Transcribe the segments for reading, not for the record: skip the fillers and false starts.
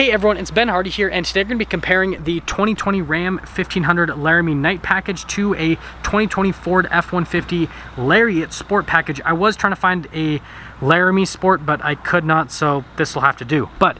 Hey everyone, it's Ben Hardy here, and today we're going to be comparing the 2020 Ram 1500 Laramie Night Package to a 2020 Ford F-150 Lariat Sport Package. I was trying to find a Laramie Sport, but I could not, so this will have to do. But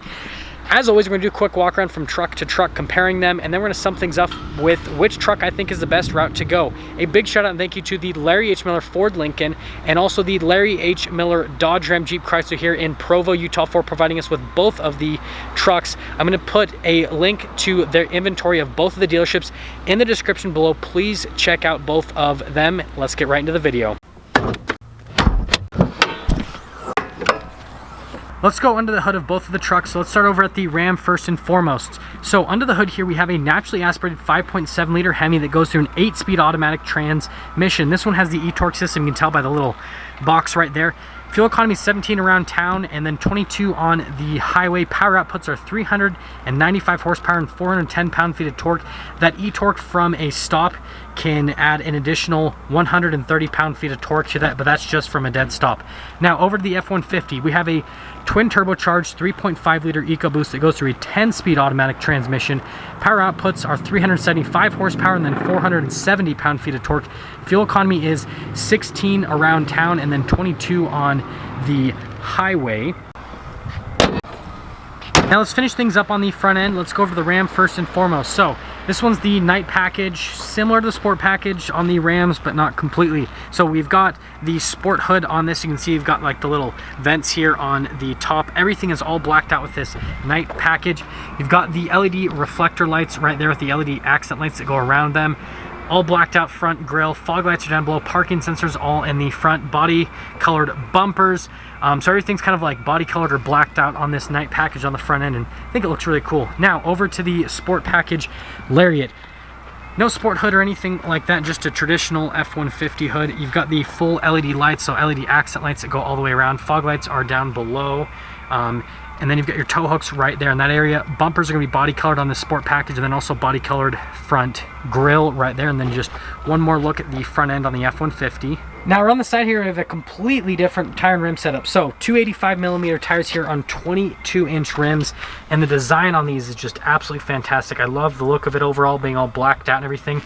as always, we're going to do a quick walk around from truck to truck, comparing them, and then we're going to sum things up with which truck I think is the best route to go. A big shout out and thank you to the Larry H. Miller Ford Lincoln and also the Larry H. Miller Dodge Ram Jeep Chrysler here in Provo, Utah, for providing us with both of the trucks. I'm going to put a link to their inventory of both of the dealerships in the description below. Please check out both of them. Let's get right into the video. Let's go under the hood of both of the trucks. So let's start over at the Ram first and foremost. So under the hood here, we have a naturally aspirated 5.7 liter Hemi that goes through an 8-speed automatic transmission. This one has the e-torque system. You can tell by the little box right there. Fuel economy is 17 around town and then 22 on the highway. Power outputs are 395 horsepower and 410 pound-feet of torque. That e-torque from a stop can add an additional 130 pound-feet of torque to that, but that's just from a dead stop. Now over to the F-150, we have a twin turbocharged 3.5 liter EcoBoost that goes through a 10-speed automatic transmission. Power outputs are 375 horsepower and then 470 pound-feet of torque. Fuel economy is 16 around town and then 22 on the highway. Now let's finish things up on the front end. Let's go over the Ram first and foremost. So this one's the night package, similar to the sport package on the Rams, but not completely. So we've got the sport hood on this. You can see you've got like the little vents here on the top. Everything is all blacked out with this night package. You've got the LED reflector lights right there with the LED accent lights that go around them. All blacked out front grille, fog lights are down below, parking sensors all in the front, body colored bumpers. So everything's kind of like body colored or blacked out on this night package on the front end, and I think it looks really cool. Now over to the sport package Lariat. No sport hood or anything like that, just a traditional F-150 hood. You've got the full LED lights, so LED accent lights that go all the way around. Fog lights are down below. And then you've got your tow hooks right there in that area. Bumpers are going to be body colored on the sport package, and then also body colored front grille right there. And then just one more look at the front end on the F-150. Now around the side here, we have a completely different tire and rim setup. So 285mm tires here on 22-inch rims, and the design on these is just absolutely fantastic. I love the look of it overall, being all blacked out and everything.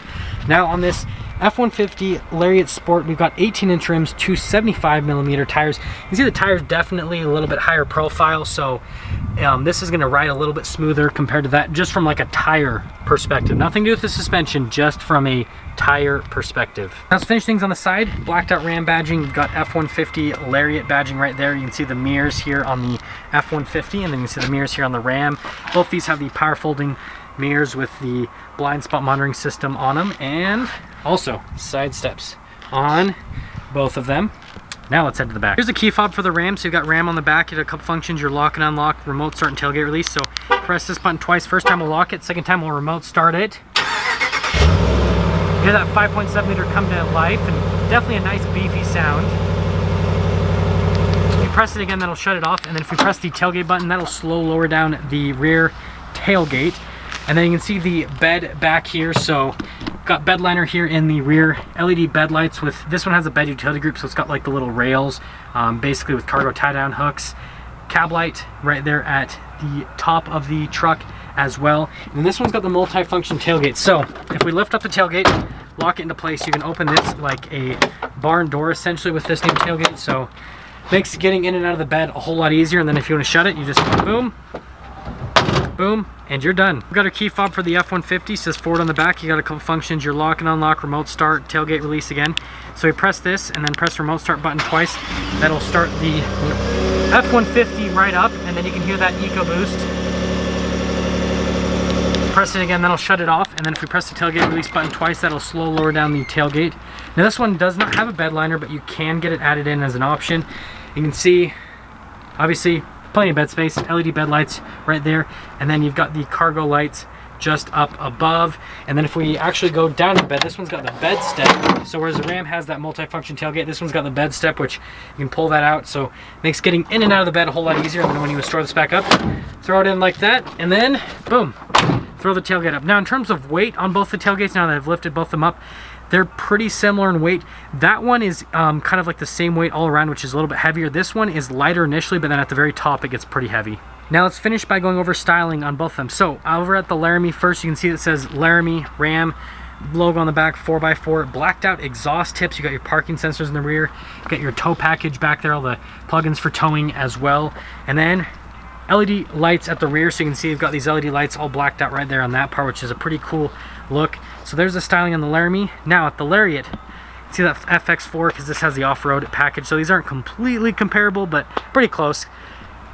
Now on this F-150 Lariat Sport, we've got 18-inch rims, 275mm tires. You can see the tires definitely a little bit higher profile, so this is going to ride a little bit smoother compared to that, just from like a tire perspective. Nothing to do with the suspension, just from a tire perspective. Now let's finish things on the side. Blacked out Ram badging. You've got F-150 Lariat badging right there. You can see the mirrors here on the F-150, and then you can see the mirrors here on the Ram. Both these have the power folding mirrors with the blind spot monitoring system on them, and also side steps on both of them. Now let's head to the back. Here's the key fob for the Ram. So you've got Ram on the back. You have a couple functions, your lock and unlock, remote start and tailgate release. So press this button twice. First time we'll lock it, second time we'll remote start it. You hear that 5.7 liter come to life, and definitely a nice beefy sound. If you press it again, that'll shut it off, and then if we press the tailgate button, that'll slow lower down the rear tailgate. And then you can see the bed back here. So got bed liner here in the rear, LED bed lights. With this one has a bed utility group, so it's got like the little rails, basically with cargo tie down hooks. Cab light right there at the top of the truck as well. And this one's got the multi-function tailgate. So if we lift up the tailgate, lock it into place, you can open this like a barn door essentially with this new tailgate. So makes getting in and out of the bed a whole lot easier. And then if you want to shut it, you just boom, boom, and you're done. We've got our key fob for the F-150, says Ford on the back. You got a couple functions, your lock and unlock, remote start, tailgate release again. So we press this and then press the remote start button twice. That'll start the F-150 right up, and then you can hear that EcoBoost. Press it again, that'll shut it off, and then if we press the tailgate release button twice, that'll slow lower down the tailgate. Now this one does not have a bed liner, but you can get it added in as an option. You can see, obviously, plenty of bed space, LED bed lights right there, and then you've got the cargo lights just up above. And then if we actually go down to the bed, this one's got the bed step. So whereas the Ram has that multi-function tailgate, this one's got the bed step, which you can pull that out, so makes getting in and out of the bed a whole lot easier. And then when you store this back up, throw it in like that, and then boom, throw the tailgate up. Now in terms of weight on both the tailgates, now that I've lifted both of them up, they're pretty similar in weight. That one is kind of like the same weight all around, which is a little bit heavier. This one is lighter initially, but then at the very top it gets pretty heavy. Now let's finish by going over styling on both of them. So over at the Laramie first, you can see it says Laramie Ram logo on the back, 4x4, blacked out exhaust tips. You got your parking sensors in the rear, you got your tow package back there, all the plugins for towing as well, and then LED lights at the rear. So you can see you've got these LED lights all blacked out right there on that part, which is a pretty cool look. So there's the styling on the Laramie. Now at the Lariat, see that FX4, because this has the off-road package, so these aren't completely comparable but pretty close.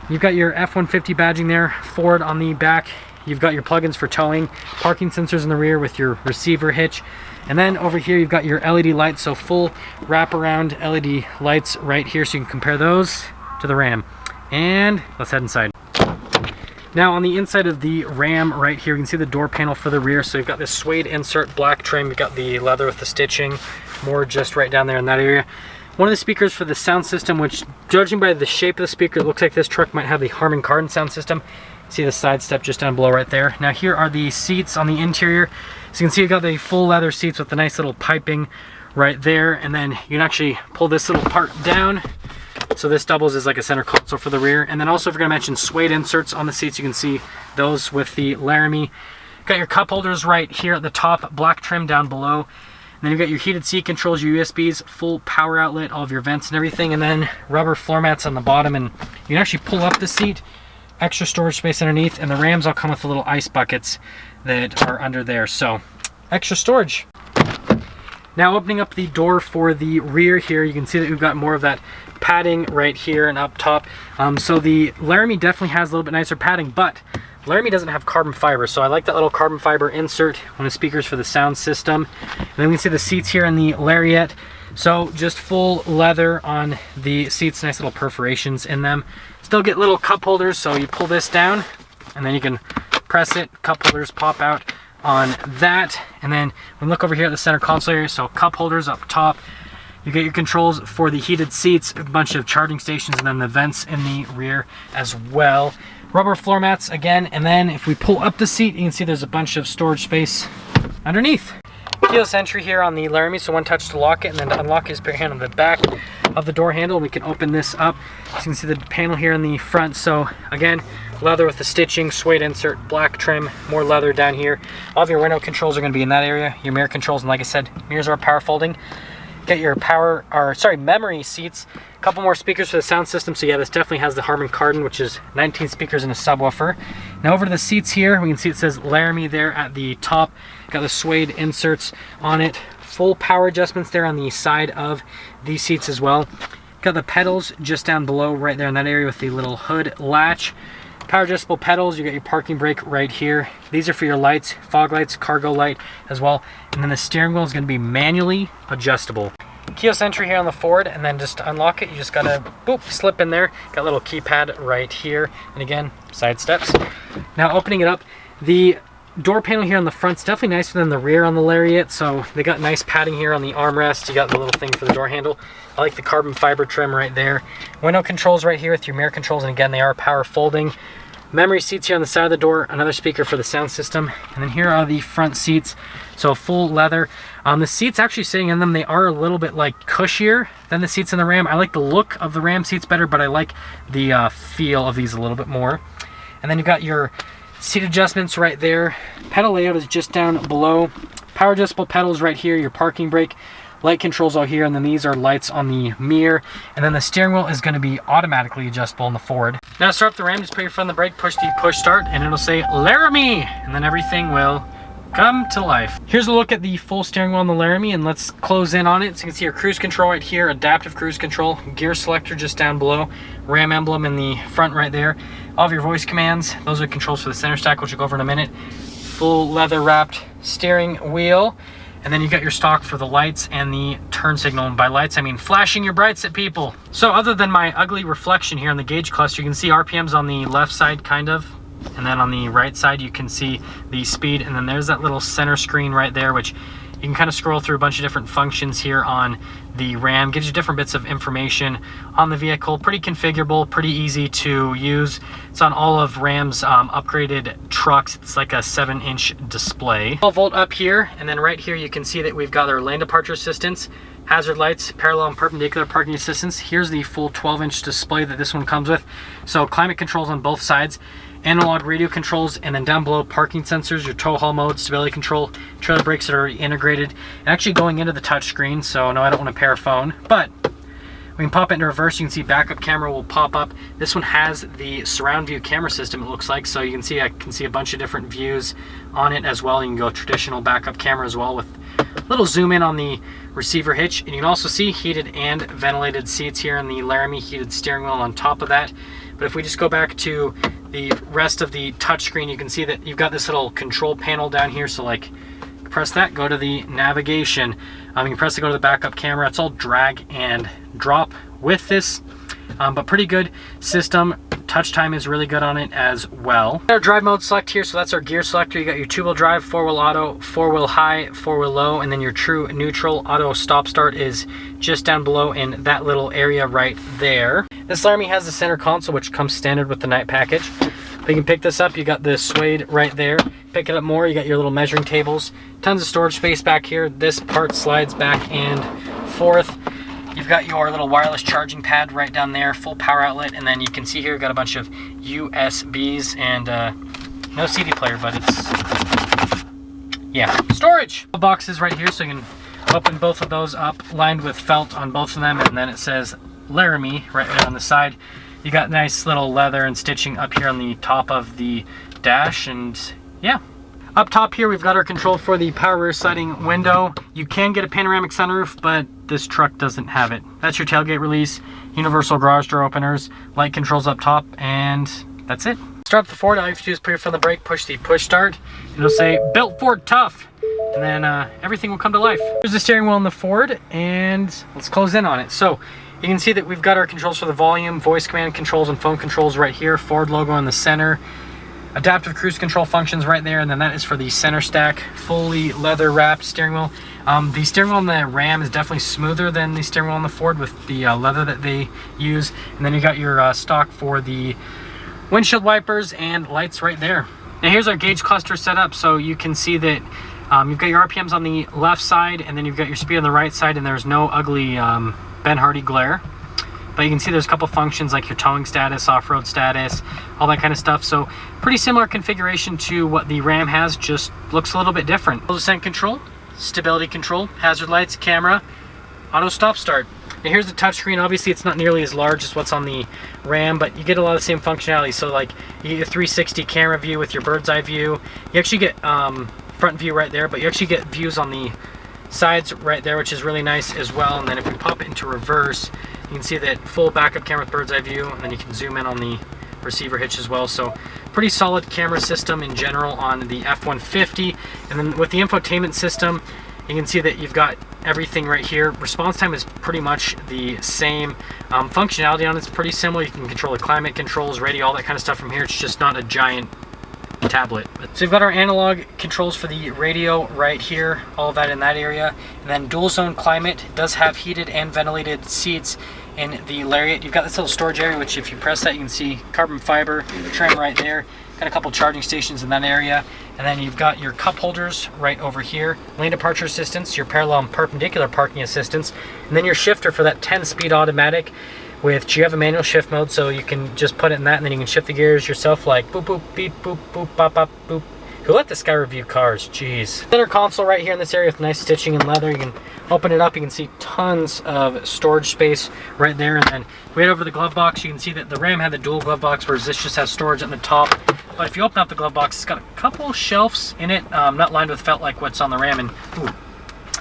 You've got your F-150 badging there, Ford on the back. You've got your plugins for towing, parking sensors in the rear with your receiver hitch. And then over here you've got your LED lights, so full wraparound LED lights right here, so you can compare those to the Ram. And let's head inside. Now on the inside of the Ram right here, you can see the door panel for the rear. So you've got this suede insert black trim, you've got the leather with the stitching, more just right down there in that area. One of the speakers for the sound system, which judging by the shape of the speaker, it looks like this truck might have the Harman Kardon sound system. See the side step just down below right there. Now here are the seats on the interior. So you can see you've got the full leather seats with the nice little piping right there. And then you can actually pull this little part down. So this doubles as like a center console for the rear. And then also, if we're gonna mention suede inserts on the seats, you can see those with the Laramie. Got your cup holders right here at the top, black trim down below. And then you've got your heated seat controls, your USBs, full power outlet, all of your vents and everything. And then rubber floor mats on the bottom. And you can actually pull up the seat, extra storage space underneath. And the Rams all come with the little ice buckets that are under there. So extra storage. Now opening up the door for the rear here, you can see that we've got more of that padding right here and up top. So the Laramie definitely has a little bit nicer padding, but Laramie doesn't have carbon fiber, so I like that little carbon fiber insert on the speakers for the sound system. And then we can see the seats here in the Lariat. So just full leather on the seats, nice little perforations in them. Still get little cup holders, so you pull this down and then you can press it, cup holders pop out on that. And then we look over here at the center console area, so cup holders up top. You get your controls for the heated seats, a bunch of charging stations, and then the vents in the rear as well. Rubber floor mats again, and then if we pull up the seat, you can see there's a bunch of storage space underneath. Keyless entry here on the Laramie, so one touch to lock it, and then to unlock it, just put your hand on the back of the door handle, and we can open this up. So you can see the panel here in the front. So again, leather with the stitching, suede insert, black trim, more leather down here. All of your window controls are going to be in that area. Your mirror controls, and like I said, mirrors are power folding. Get your memory seats, a couple more speakers for the sound system. So yeah, this definitely has the Harman Kardon, which is 19 speakers and a subwoofer. Now over to the seats here, we can see it says Laramie there at the top. Got the suede inserts on it. Full power adjustments there on the side of these seats as well. Got the pedals just down below right there in that area with the little hood latch. Power adjustable pedals, you got your parking brake right here. These are for your lights, fog lights, cargo light as well. And then the steering wheel is going to be manually adjustable. Keyless entry here on the Ford, and then just to unlock it, you just gotta boop, slip in there. Got a little keypad right here, and again, side steps. Now opening it up, the door panel here on the front's definitely nicer than the rear on the Lariat, so they got nice padding here on the armrest. You got the little thing for the door handle. I like the carbon fiber trim right there. Window controls right here with your mirror controls, and again, they are power folding. Memory seats here on the side of the door, another speaker for the sound system. And then here are the front seats, so full leather. The seats actually sitting in them, they are a little bit like cushier than the seats in the Ram. I like the look of the Ram seats better, but I like the feel of these a little bit more. And then you've got your seat adjustments right there. Pedal layout is just down below. Power adjustable pedals right here, your parking brake. Light controls all here, and then these are lights on the mirror. And then the steering wheel is going to be automatically adjustable in the Ford. Now to start up the Ram, just put your foot on the brake, push the push start, and it'll say Laramie, and then everything will come to life. Here's a look at the full steering wheel on the Laramie, and let's close in on it. So you can see your cruise control right here, adaptive cruise control, gear selector just down below, Ram emblem in the front right there. All of your voice commands, those are controls for the center stack, which we'll go over in a minute. Full leather wrapped steering wheel. And then you got your stock for the lights and the turn signal. And by lights, I mean flashing your brights at people. So other than my ugly reflection here on the gauge cluster, you can see RPMs on the left side, kind of. And then on the right side, you can see the speed. And then there's that little center screen right there, which you can kind of scroll through a bunch of different functions here on the Ram. Gives you different bits of information on the vehicle. Pretty configurable, pretty easy to use. It's on all of Ram's upgraded trucks. It's like a 7-inch display. 12 volt up here, and then right here you can see that we've got our lane departure assistance. hazard lights, parallel and perpendicular parking assistance. Here's the full 12-inch display that this one comes with. So climate controls on both sides, analog radio controls, and then down below parking sensors, your tow haul mode, stability control, trailer brakes that are already integrated, and actually going into the touch screen. So no, I don't want to pair a phone, but we can pop it into reverse. You can see backup camera will pop up. This one has the surround view camera system, it looks like. So you can see, I can see a bunch of different views on it as well. You can go traditional backup camera as well with a little zoom in on the receiver hitch. And you can also see heated and ventilated seats here in the Laramie, heated steering wheel on top of that. But if we just go back to the rest of the touchscreen, you can see that you've got this little control panel down here. So like, press that, go to the navigation. You can press to go to the backup camera. It's all drag and drop with this, but pretty good system. Touch time is really good on it as well. Our drive mode select here, so that's our gear selector. You got your 2-wheel drive, 4-wheel auto, 4-wheel high, 4-wheel low, and then your true neutral. Auto stop start is just down below in that little area right there. This Laramie has the center console, which comes standard with the night package. But you can pick this up, you got the suede right there. Pick it up more, you got your little measuring tables. Tons of storage space back here. This part slides back and forth. You've got your little wireless charging pad right down there, full power outlet, and then you can see here, we've got a bunch of USBs and no CD player, but it's, yeah, storage. Boxes right here, so you can open both of those up, lined with felt on both of them, and then it says Laramie right there on the side. You got nice little leather and stitching up here on the top of the dash, and yeah. Up top here, we've got our control for the power rear sliding window. You can get a panoramic sunroof, but this truck doesn't have it. That's your tailgate release, universal garage door openers, light controls up top, and that's it. Start up the Ford, all you have to do is put your foot on the brake, push the push start, and it'll say, built Ford tough, and then everything will come to life. Here's the steering wheel in the Ford, and let's close in on it. So you can see that we've got our controls for the volume, voice command controls, and phone controls right here. Ford logo in the center. Adaptive cruise control functions right there, and then that is for the center stack, fully leather wrapped steering wheel. The steering wheel on the Ram is definitely smoother than the steering wheel on the Ford with the leather that they use. And then you got your stock for the windshield wipers and lights right there. Now here's our gauge cluster set up, so you can see that you've got your RPMs on the left side, and then you've got your speed on the right side, and there's no ugly Ben Hardy glare. But you can see there's a couple functions like your towing status, off-road status, all that kind of stuff. So pretty similar configuration to what the Ram has, just looks a little bit different. Full descent control, stability control, hazard lights, camera, auto stop start. And here's the touchscreen. Obviously it's not nearly as large as what's on the Ram, but you get a lot of the same functionality. So like you get a 360 camera view with your bird's eye view. You actually get front view right there, but you actually get views on the sides right there, which is really nice as well. And then if we pop it into reverse, you can see that full backup camera with bird's eye view, and then you can zoom in on the receiver hitch as well. So pretty solid camera system in general on the F-150. And then with the infotainment system, you can see that you've got everything right here. Response time is pretty much the same. Functionality on it's pretty similar. You can control the climate controls, radio, all that kind of stuff from here. It's just not a giant tablet. So we've got our analog controls for the radio right here, all of that in that area, and then dual zone climate. It does have heated and ventilated seats in the Lariat. You've got this little storage area, which if you press that, you can see carbon fiber trim right there. Got a couple charging stations in that area, and then you've got your cup holders right over here, lane departure assistance, your parallel and perpendicular parking assistance, and then your shifter for that 10-speed automatic. Which you have a manual shift mode, so you can just put it in that, and then you can shift the gears yourself, like boop, boop, beep, boop, boop, bop, bop, boop. Who let this guy review cars? Jeez. Center console right here in this area with nice stitching and leather. You can open it up, you can see tons of storage space right there. And then if we head over to the glove box, you can see that the Ram had the dual glove box, whereas this just has storage on the top. But if you open up the glove box, it's got a couple shelves in it, not lined with felt like what's on the Ram. And ooh,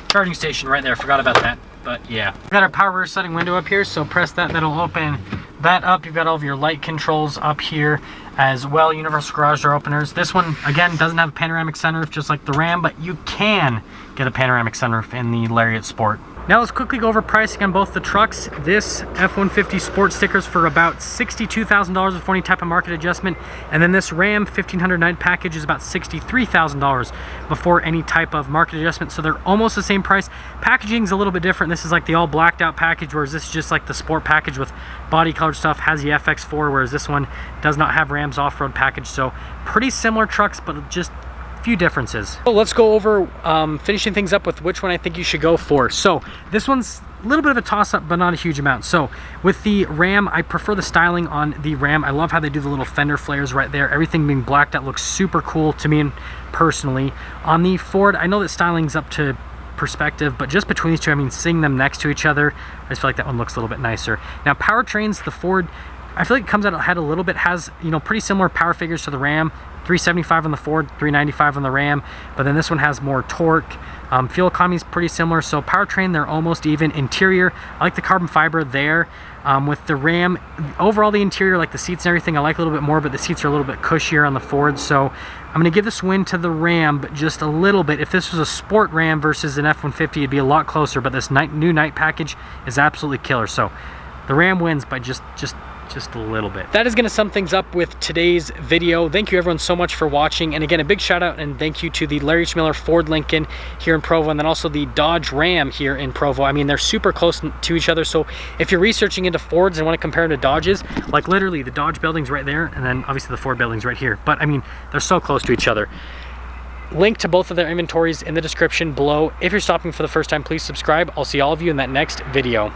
charging station right there, forgot about that. But yeah, we've got our power rear sliding window up here, so press that, that'll open that up. You've got all of your light controls up here as well, universal garage door openers. This one, again, doesn't have a panoramic sunroof just like the Ram, but you can get a panoramic sunroof in the Lariat Sport. Now let's quickly go over pricing on both the trucks. This F-150 Sport stickers for about $62,000 before any type of market adjustment, and then this Ram 1500 night package is about $63,000 before any type of market adjustment. So they're almost the same price. Packaging's a little bit different. This is like the all blacked out package, whereas this is just like the Sport package with body colored stuff, has the FX4, whereas this one does not have Ram's off-road package. So pretty similar trucks, but just few differences. So let's go over finishing things up with which one I think you should go for. So this one's a little bit of a toss-up, but not a huge amount. So with the Ram, I prefer the styling on the Ram. I love how they do the little fender flares right there. Everything being blacked out looks super cool to me personally. On the Ford, I know that styling's up to perspective, but just between these two, I mean, seeing them next to each other, I just feel like that one looks a little bit nicer. Now powertrains, the Ford, I feel like it comes out ahead a little bit, has, you know, pretty similar power figures to the Ram. 375 on the Ford, 395 on the Ram, but then this one has more torque. Fuel economy is pretty similar, so powertrain, they're almost even. Interior, I like the carbon fiber there. With the Ram, overall the interior, like the seats and everything, I like a little bit more, but the seats are a little bit cushier on the Ford, so I'm going to give this win to the Ram, but just a little bit. If this was a sport Ram versus an F-150, it'd be a lot closer, but this new night package is absolutely killer, so the Ram wins by just a little bit. That is going to sum things up with today's video. Thank you everyone so much for watching, and again, a big shout out and thank you to the Larry Miller Ford Lincoln here in Provo, and then also the Dodge Ram here in Provo. I mean, they're super close to each other, so if you're researching into Fords and want to compare them to Dodges, like literally the Dodge building's right there, and then obviously the Ford building's right here, but I mean, they're so close to each other. Link to both of their inventories in the description below. If you're stopping for the first time, please subscribe. I'll see all of you in that next video.